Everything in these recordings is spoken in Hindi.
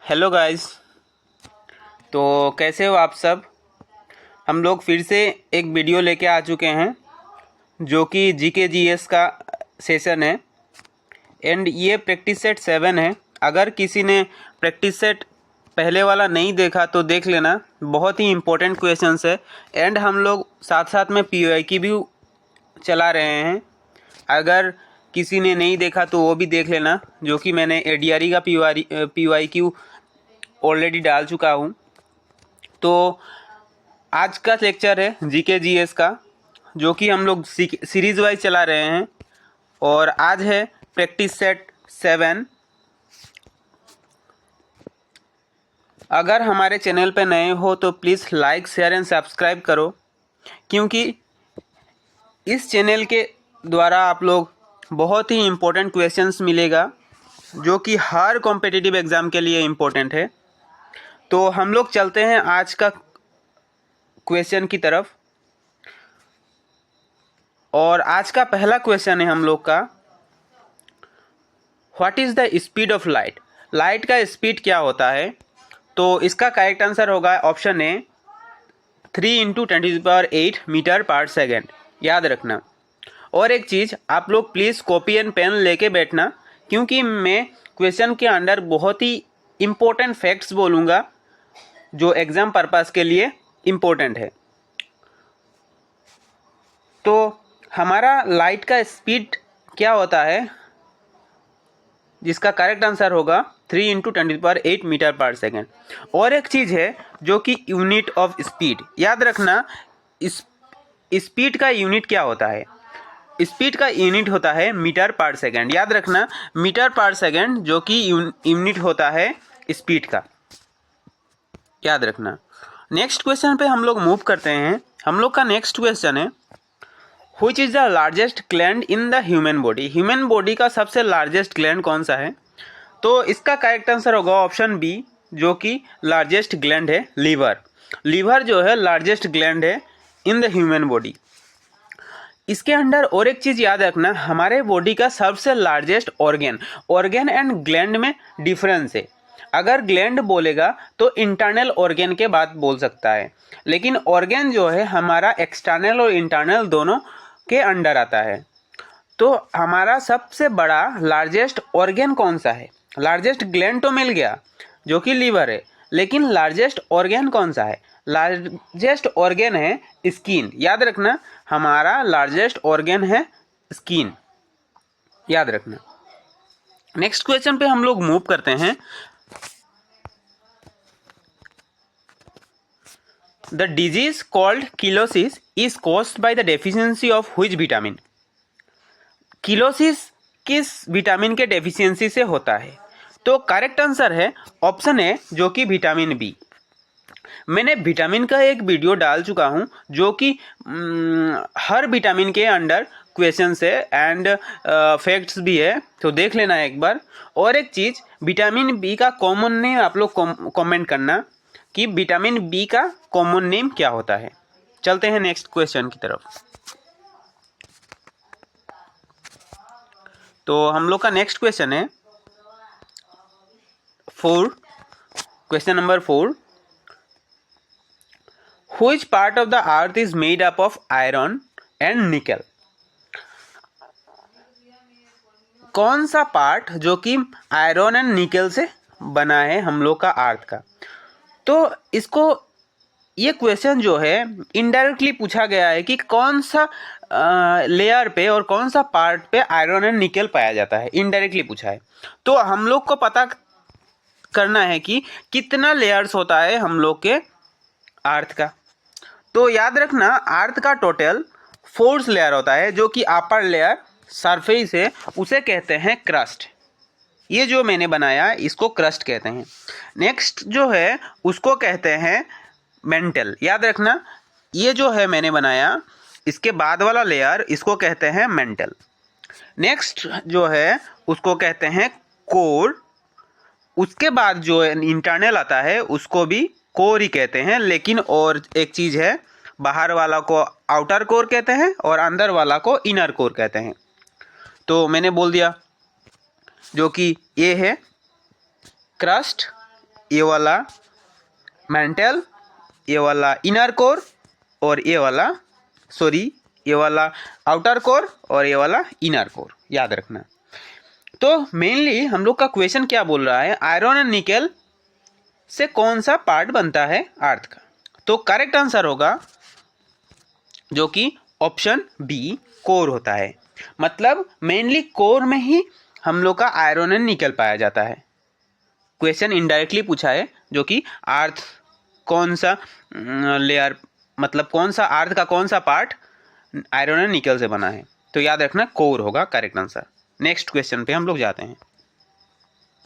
Hello guys. तो कैसे हो आप सब। हम लोग फिर से एक वीडियो लेके आ चुके हैं जो कि जीके जीएस का सेशन है एंड ये प्रैक्टिस सेट 7 है। अगर किसी ने प्रैक्टिस सेट पहले वाला नहीं देखा तो देख लेना, बहुत ही इम्पोर्टेंट क्वेश्चंस है एंड हम लोग साथ साथ में पीवाई की भी चला रहे हैं। अगर किसी ने नहीं देखा तो वो भी देख लेना, जो कि मैंने एडीआरई का पीवाई क्यू ऑलरेडी डाल चुका हूँ। तो आज का लेक्चर है जीके जीएस का, जो कि हम लोग सीरीज वाइज चला रहे हैं और आज है प्रैक्टिस सेट 7। अगर हमारे चैनल पे नए हो तो please like share and subscribe करो, क्योंकि इस चैनल के द्वारा आप लोग बहुत ही इम्पोर्टेंट क्वेश्चंस मिलेगा जो कि हर कॉम्पिटिटिव एग्ज़ाम के लिए इम्पोर्टेंट है। तो हम लोग चलते हैं आज का क्वेश्चन की तरफ। और आज का पहला क्वेश्चन है हम लोग का, what is the speed of light. Light का स्पीड क्या होता है। तो इसका करेक्ट आंसर होगा ऑप्शन ए 3 × 10⁸ मीटर पर सेकेंड। याद रखना। और एक चीज़, आप लोग प्लीज़ कॉपी एंड पेन लेके बैठना, क्योंकि मैं क्वेश्चन के अंदर बहुत ही इम्पोर्टेंट फैक्ट्स बोलूँगा जो एग्ज़ाम पर्पस के लिए इम्पोर्टेंट है। तो हमारा लाइट का स्पीड क्या होता है, जिसका करेक्ट आंसर होगा 3 × 10⁸ मीटर पर सेकेंड। और एक चीज़ है जो कि यूनिट ऑफ स्पीड। याद रखना, स्पीड का यूनिट क्या होता है। स्पीड का यूनिट होता है मीटर पर सेकेंड। याद रखना, मीटर पर सेकेंड जो कि यूनिट होता है स्पीड का। याद रखना। नेक्स्ट क्वेश्चन पे हम लोग मूव करते हैं। हम लोग का नेक्स्ट क्वेश्चन है, which is the largest gland in the human body. Human body का सबसे लार्जेस्ट ग्लैंड कौन सा है। तो इसका करेक्ट आंसर होगा ऑप्शन बी, जो कि लार्जेस्ट ग्लैंड है लीवर। लीवर जो है लार्जेस्ट ग्लैंड है इन द ह्यूमन बॉडी। इसके अंदर और एक चीज़ याद रखना, हमारे बॉडी का सबसे लार्जेस्ट ऑर्गेन एंड ग्लैंड में डिफरेंस है। अगर ग्लैंड बोलेगा तो इंटरनल ऑर्गेन के बाद बोल सकता है, लेकिन ऑर्गेन जो है हमारा एक्सटर्नल और इंटरनल दोनों के अंडर आता है। तो हमारा सबसे बड़ा लार्जेस्ट ऑर्गेन कौन सा है। लार्जेस्ट ग्लैंड तो मिल गया जो कि लीवर है, लेकिन लार्जेस्ट ऑर्गेन कौन सा है। लार्जेस्ट ऑर्गेन है स्किन। याद रखना, हमारा लार्जेस्ट ऑर्गेन है स्किन। याद रखना। नेक्स्ट क्वेश्चन पे हम लोग मूव करते हैं। The disease called cheilosis is caused by the deficiency of which vitamin. Cheilosis किस विटामिन के डेफिशिएंसी से होता है। तो करेक्ट आंसर है ऑप्शन ए, जो कि विटामिन बी। मैंने विटामिन का एक वीडियो डाल चुका हूँ जो कि हर विटामिन के अंडर क्वेश्चंस है एंड फैक्ट्स भी है, तो देख लेना एक बार। और एक चीज़, विटामिन बी का कॉमन नेम आप लोग कमेंट करना कि विटामिन बी का कॉमन नेम क्या होता है। चलते हैं नेक्स्ट क्वेश्चन की तरफ। तो हम लोग का नेक्स्ट क्वेश्चन है question number 4। Which part of the earth is made up of iron and nickel? कौन सा पार्ट जो कि आयरन एंड निकल से बना है हम लोग का अर्थ का। तो इसको ये क्वेश्चन जो है इनडायरेक्टली पूछा गया है कि कौन सा लेयर पे और कौन सा पार्ट पे आयरन एंड निकल पाया जाता है। इनडायरेक्टली पूछा है, तो हम लोग को पता करना है कि कितना लेयर्स होता है हम लोग के अर्थ का। तो याद रखना, अर्थ का टोटल 4 लेयर होता है, जो कि अपर लेयर सरफेस है उसे कहते हैं क्रस्ट। ये जो मैंने बनाया इसको क्रस्ट कहते हैं। नेक्स्ट जो है उसको कहते हैं मेंटल। याद रखना, ये जो है मैंने बनाया इसके बाद वाला लेयर इसको कहते हैं मेंटल। नेक्स्ट जो है उसको कहते हैं कोर। उसके बाद जो इंटरनल आता है उसको भी कोर ही कहते हैं, लेकिन और एक चीज़ है, बाहर वाला को आउटर कोर कहते हैं और अंदर वाला को इनर कोर कहते हैं। तो मैंने बोल दिया जो कि ये है क्रस्ट, ये वाला मेंटल, ये वाला इनर कोर और ये वाला ये वाला आउटर कोर और ये वाला इनर कोर, याद रखना। तो मेनली हम लोग का क्वेश्चन क्या बोल रहा है, आयरन एंड निकेल से कौन सा पार्ट बनता है अर्थ का। तो करेक्ट आंसर होगा जो कि ऑप्शन बी, कोर होता है। मतलब मेनली कोर में ही हम लोग का आयरन एंड निकेल पाया जाता है। क्वेश्चन इनडायरेक्टली पूछा है जो कि अर्थ कौन सा लेयर, मतलब कौन सा अर्थ का कौन सा पार्ट आयरन एंड निकेल से बना है, तो याद रखना कोर होगा करेक्ट आंसर। नेक्स्ट क्वेश्चन पे हम लोग जाते हैं।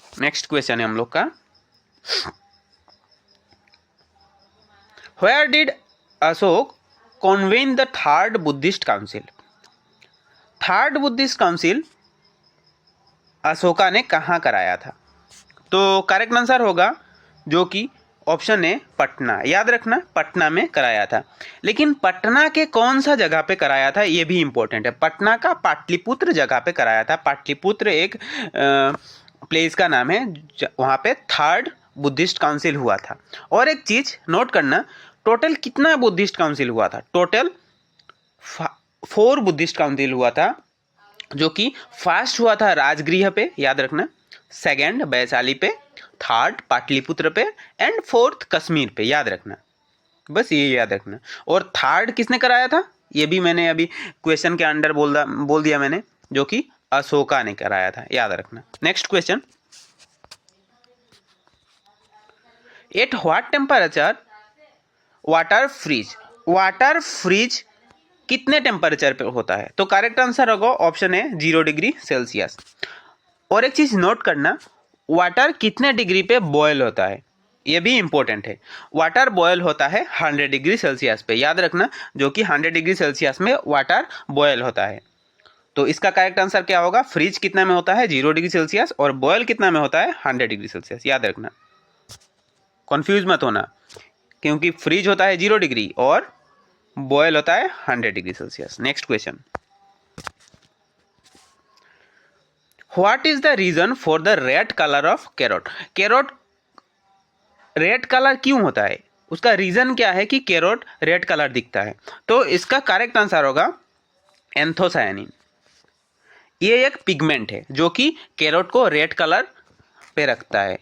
नेक्स्ट क्वेश्चन है हम लोग का, where did Ashok convene the third Buddhist council. Third Buddhist council Ashoka ने कहाँ कराया था। तो करेक्ट आंसर होगा जो कि ऑप्शन है पटना। याद रखना पटना में कराया था। लेकिन पटना के कौन सा जगह पे कराया था ये भी इंपॉर्टेंट है। पटना का पाटलिपुत्र जगह पे कराया था। पाटलिपुत्र एक प्लेस का नाम है, वहाँ पे थर्ड बुद्धिस्ट काउंसिल हुआ था। और एक चीज़ नोट करना, टोटल कितना बुद्धिस्ट काउंसिल हुआ था। टोटल 4 बुद्धिस्ट काउंसिल हुआ था, जो कि फर्स्ट हुआ था राजगृह पे, याद रखना, सेकंड वैशाली पे, थर्ड पाटलिपुत्र पे एंड फोर्थ कश्मीर पे, याद रखना। बस ये याद रखना। और थर्ड किसने कराया था ये भी मैंने अभी क्वेश्चन के अंडर बोल दिया मैंने, जो कि अशोका ने कराया था, याद रखना। Next question, at what temperature water freeze. Water freeze कितने टेम्परेचर पे होता है। तो करेक्ट आंसर होगा ऑप्शन है 0 डिग्री सेल्सियस। और एक चीज़ नोट करना, वाटर कितने डिग्री पे बॉयल होता है ये भी इंपॉर्टेंट है। वाटर बॉयल होता है 100 डिग्री सेल्सियस पे, याद रखना, जो कि 100 डिग्री सेल्सियस में वाटर बॉयल होता है। तो इसका करेक्ट आंसर क्या होगा, फ्रीज कितना में होता है 0 डिग्री सेल्सियस और बॉयल कितना में होता है 100 डिग्री सेल्सियस, याद रखना। कन्फ्यूज मत होना, क्योंकि फ्रीज होता है 0 डिग्री और बॉयल होता है 100 degree Celsius. Next question, what is the reason for the red colour of carrot. Carrot red colour क्यों होता है, उसका रीजन क्या है कि कैरोट रेड कलर दिखता है। तो इसका करेक्ट आंसर होगा एंथोसायनिन। ये एक पिगमेंट है जो कि कैरोट को रेड कलर पे रखता है।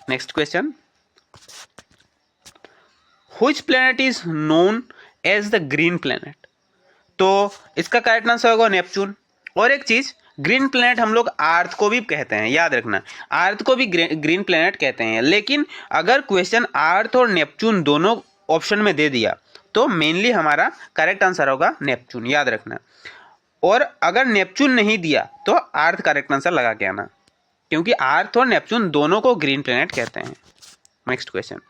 Next question, which planet is known as the green planet. तो इसका करेक्ट आंसर होगा नेपच्यून। और एक चीज, ग्रीन प्लैनेट हम लोग अर्थ को भी कहते हैं, याद रखना, अर्थ को भी ग्रीन प्लैनेट कहते हैं। लेकिन अगर क्वेश्चन अर्थ और नेपच्यून दोनों ऑप्शन में दे दिया तो मेनली हमारा करेक्ट आंसर होगा नेपच्यून, याद रखना। और अगर नेपच्यून नहीं दिया तो अर्थ करेक्ट आंसर लगा के आना, क्योंकि अर्थ और नेपच्यून दोनों को ग्रीन प्लैनेट कहते हैं। Next question,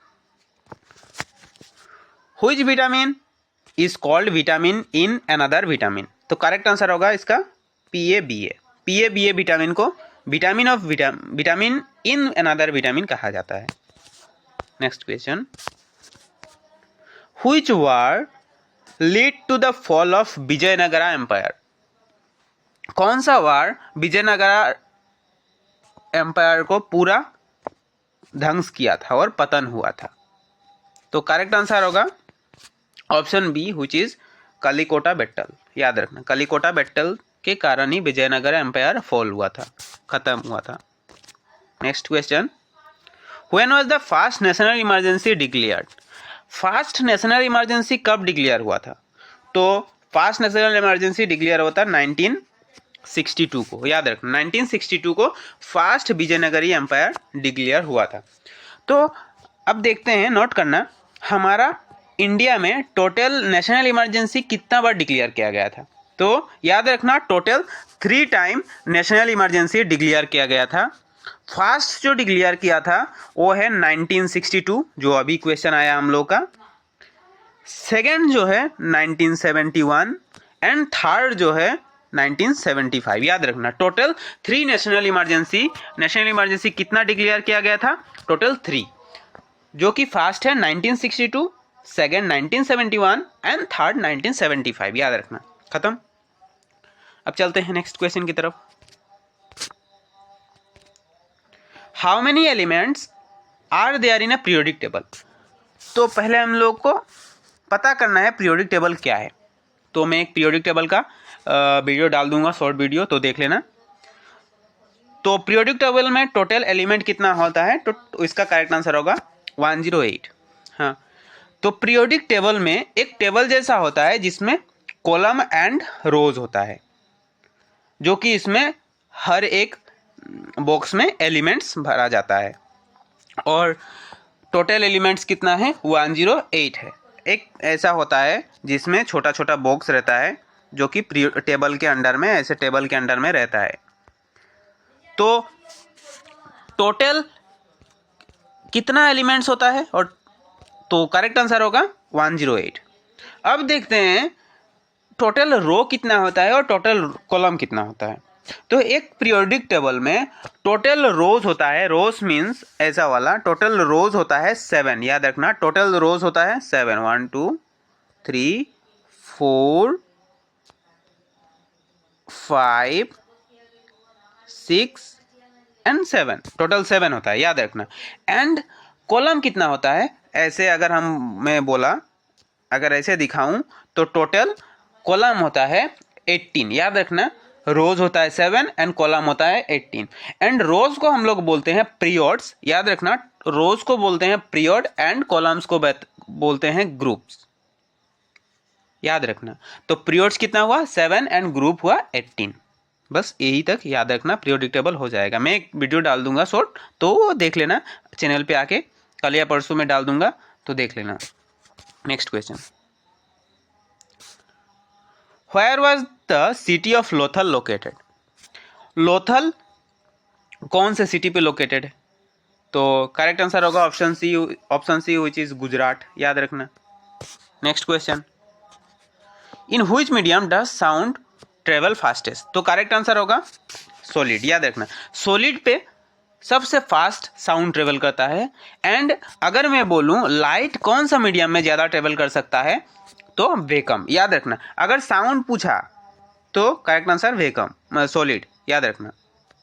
which vitamin is called vitamin in another vitamin. तो करेक्ट आंसर होगा इसका PABA। PABA विटामिन को विटामिन इन अनदर विटामिन कहा जाता है। Next question, which war lead to the fall of Vijayanagara empire. कौन सा वार विजयनगरा एम्पायर को पूरा ध्वंस किया था और पतन हुआ था। तो करेक्ट आंसर होगा option B, which is Kalikota battle, याद रखना। कलिकोटा बैटल के कारण ही विजयनगर एम्पायर फॉल हुआ था, खत्म हुआ था। Next question, when was the first national emergency declared. First national emergency कब डिक्लेयर हुआ था। तो फर्स्ट नेशनल इमरजेंसी डिक्लेयर होता 1962 को, याद रखना, 1962 को फर्स्ट विजयनगरी एम्पायर डिक्लेयर हुआ था। तो अब देखते हैं, नोट करना, हमारा इंडिया में टोटल नेशनल इमरजेंसी कितना बार डिक्लेयर किया गया था। तो याद रखना, total 3 time national emergency declare किया गया था। फर्स्ट जो डिक्लेयर किया था वो है 1962, जो अभी क्वेश्चन आया हम लोग का। सेकेंड जो है 1971 एंड थर्ड जो है 1975, याद रखना। टोटल 3 नेशनल इमरजेंसी कितना डिक्लेयर किया गया था, टोटल 3, जो कि फर्स्ट है 1962, सेकेंड 1971 एंड थर्ड 1975, याद रखना। खत्म। अब चलते हैं नेक्स्ट क्वेश्चन की तरफ। How many elements are there in a periodic table. तो पहले हम लोग को पता करना है पीरियोडिक टेबल क्या है। तो मैं एक पीरियोडिक टेबल का वीडियो डाल दूंगा, शॉर्ट वीडियो, तो देख लेना। तो पीरियोडिक टेबल में टोटल एलिमेंट कितना होता है, तो इसका करेक्ट आंसर होगा 108। हाँ, तो पीरियोडिक टेबल में एक टेबल जैसा होता है जिसमें कॉलम एंड रोज होता है, जो कि इसमें हर एक बॉक्स में एलिमेंट्स भरा जाता है और टोटल एलिमेंट्स कितना है 108 है। एक ऐसा होता है जिसमें छोटा छोटा बॉक्स रहता है जो कि टेबल के अंडर में, ऐसे टेबल के अंडर में रहता है। तो टोटल कितना एलिमेंट्स होता है, और तो करेक्ट आंसर होगा 108। अब देखते हैं टोटल रो कितना होता है और टोटल कॉलम कितना होता है। तो एक पीरियोडिक टेबल में टोटल रोज होता है, रोज मीन्स ऐसा वाला, टोटल रोज होता है 7, याद रखना, टोटल रोज होता है 7, 1 2 3 4 5 6 एंड 7, टोटल 7 होता है, याद रखना। एंड कॉलम कितना होता है, ऐसे अगर मैं बोला, अगर ऐसे दिखाऊं तो टोटल कॉलम होता है 18, याद रखना। रोज होता है 7 एंड कॉलम होता है 18। एंड रोज को हम लोग बोलते हैं पीरियड्स, याद रखना, रोज को बोलते हैं पीरियड एंड कॉलम्स को बोलते हैं ग्रुप्स, याद रखना। तो पीरियड्स कितना हुआ 7 एंड ग्रुप हुआ 18। बस यही तक याद रखना, पीरियोडिक टेबल हो जाएगा। मैं एक वीडियो डाल दूंगा शॉर्ट, तो देख लेना चैनल पे आके, कल या परसों में डाल दूंगा, तो देख लेना। Next question, Where was the city of Lothal located? Lothal कौन से सिटी पे लोकेटेड है? तो करेक्ट आंसर होगा option C which is Gujarat, याद रखना। Next question, in which medium does sound travel fastest? तो करेक्ट आंसर होगा सॉलिड, याद रखना। सॉलिड पे सबसे फास्ट साउंड ट्रेवल करता है। एंड अगर मैं बोलूं लाइट कौन सा मीडियम में ज़्यादा ट्रेवल कर सकता है, तो वेकम, याद रखना। अगर साउंड पूछा तो करेक्ट आंसर वेकम, सॉलिड, याद रखना।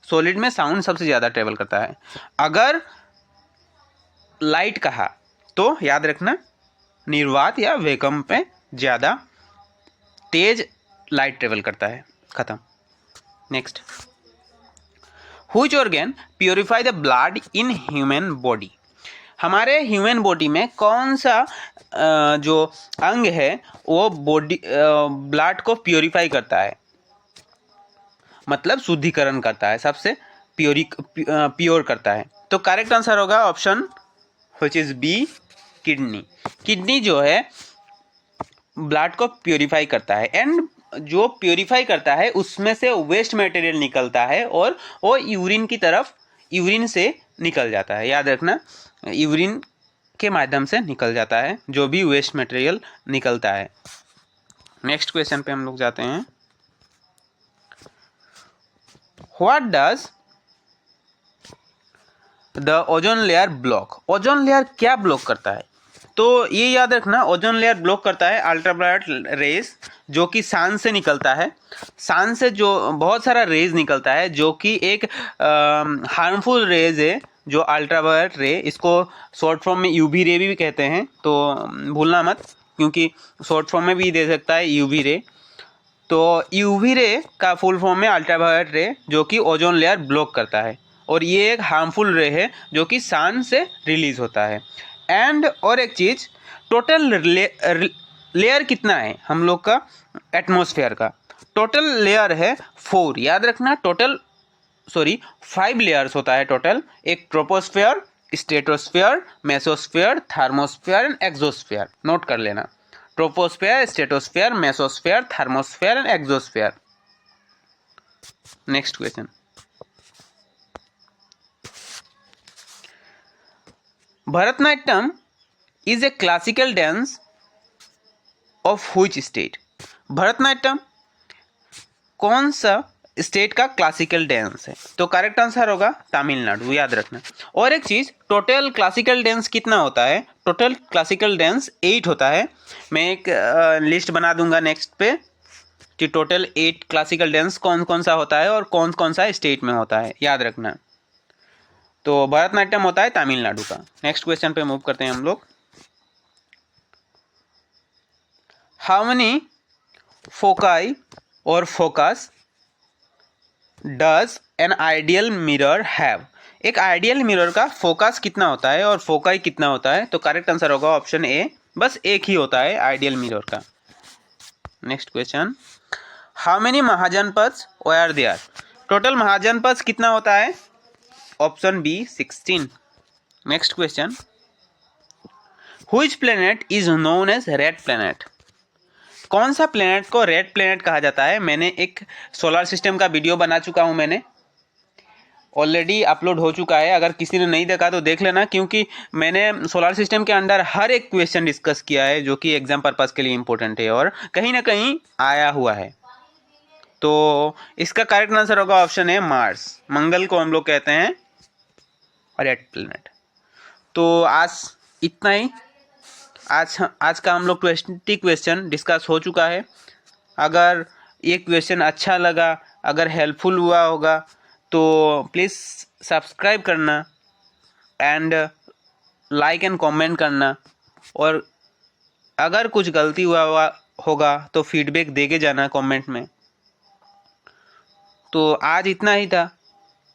सॉलिड में साउंड सबसे ज़्यादा ट्रेवल करता है। अगर लाइट कहा तो याद रखना निर्वात या वेकम पे ज़्यादा तेज लाइट ट्रेवल करता है। खत्म। Next, which organ purify the blood in human body? हमारे ह्यूमन बॉडी में कौन सा जो अंग है वो बॉडी ब्लड को प्योरीफाई करता है, मतलब शुद्धिकरण करता है, सबसे प्योर करता है। तो करेक्ट आंसर होगा option which is B, kidney. Kidney जो है ब्लड को प्योरीफाई करता है। एंड जो प्योरीफाई करता है उसमें से वेस्ट मटेरियल निकलता है और वो यूरिन की तरफ, यूरिन से निकल जाता है, याद रखना, यूरिन के माध्यम से निकल जाता है जो भी वेस्ट मटेरियल निकलता है। नेक्स्ट क्वेश्चन पे हम लोग जाते हैं, what does the ozone layer block? Ozone layer क्या ब्लॉक करता है? तो ये याद रखना, ओजोन लेयर ब्लॉक करता है अल्ट्रावायलेट रेज, जो कि सन से निकलता है। सन से जो बहुत सारा रेज निकलता है जो कि एक हार्मफुल रेज है, जो अल्ट्रावायलेट रे, इसको शॉर्ट फॉर्म में यूवी रे भी कहते हैं, तो भूलना मत, क्योंकि शॉर्ट फॉर्म में भी दे सकता है यूवी रे। तो यूवी रे का फुल फॉर्म में अल्ट्रावायलेट रे, जो कि ओजोन लेयर ब्लॉक करता है, और ये एक हार्मफुल रे है जो कि सन से रिलीज होता है। एंड और एक चीज़, टोटल लेयर कितना है हम लोग का एटमॉस्फेयर का? टोटल लेयर है 4, याद रखना। 5 लेयर्स होता है टोटल। एक troposphere, stratosphere, mesosphere, thermosphere and exosphere. Note कर लेना, troposphere, stratosphere, mesosphere, thermosphere and exosphere. Next question, Bharatanatyam is a classical dance of which state? Bharatanatyam कौन सा स्टेट का क्लासिकल डांस है? तो करेक्ट आंसर होगा तमिलनाडु, याद रखना। और एक चीज़, टोटल क्लासिकल डांस कितना होता है? टोटल क्लासिकल डांस 8 होता है। मैं एक लिस्ट बना दूंगा नेक्स्ट पे कि टोटल 8 क्लासिकल डांस कौन कौन सा होता है और कौन कौन सा स्टेट में होता है, याद रखना। तो भरतनाट्यम होता है तमिलनाडु का। नेक्स्ट क्वेश्चन पे मूव करते हैं हम लोग। हाउ मेनी फोकाई और focus does an ideal mirror have. एक आइडियल मिरर का फोकस कितना होता है और फोकाई कितना होता है? तो करेक्ट आंसर होगा ऑप्शन ए, बस एक ही होता है आइडियल मिरर का। Next question, how many mahajanapadas were there. Total mahajanapadas कितना होता है? Option B 16। Next question, which planet is known as red planet. कौन सा प्लेनेट को रेड प्लेनेट कहा जाता है? मैंने एक सोलर सिस्टम का वीडियो बना चुका हूं, मैंने ऑलरेडी अपलोड हो चुका है। अगर किसी ने नहीं देखा तो देख लेना, क्योंकि मैंने सोलर सिस्टम के अंदर हर एक क्वेश्चन डिस्कस किया है जो कि एग्जाम पर्पस के लिए इंपॉर्टेंट है और कहीं ना कहीं आया हुआ है। तो इसका करेक्ट आंसर होगा ऑप्शन ए मार्स। मंगल को हम लोग कहते हैं रेड प्लेनेट। तो आज इतना ही। आज का हम लोग 20 क्वेश्चन डिस्कस हो चुका है। अगर ये क्वेश्चन अच्छा लगा, अगर हेल्पफुल हुआ होगा तो प्लीज़ सब्सक्राइब करना एंड लाइक एंड कमेंट करना, और अगर कुछ गलती हुआ होगा तो फीडबैक देके जाना कमेंट में। तो आज इतना ही था।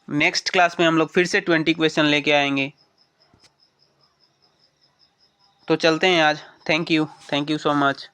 नेक्स्ट क्लास में हम लोग फिर से 20 क्वेश्चन लेके आएंगे। तो चलते हैं आज। Thank you so much.